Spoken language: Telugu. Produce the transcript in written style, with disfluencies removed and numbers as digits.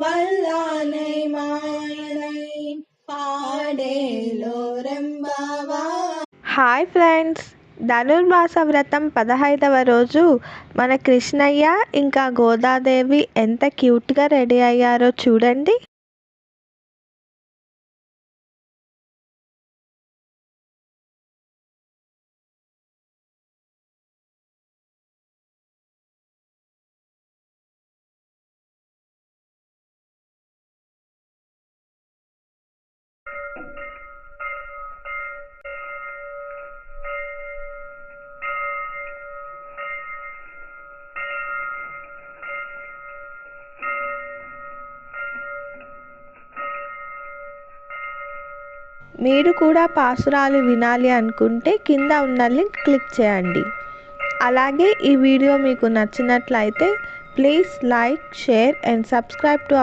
వల్లానై మాయనై పాడేలో రెంబావా. హాయ్ ఫ్రెండ్స్, ధనుర్మాస వ్రతం 15వ రోజు మన కృష్ణయ్య ఇంకా గోదాదేవి ఎంత క్యూట్గా రెడీ అయ్యారో చూడండి. మీరు కూడా పాసురాలు వినాలి అనుకుంటే కింద ఉన్న లింక్ క్లిక్ చేయండి. అలాగే ఈ వీడియో మీకు నచ్చినట్లయితే please like, share and subscribe to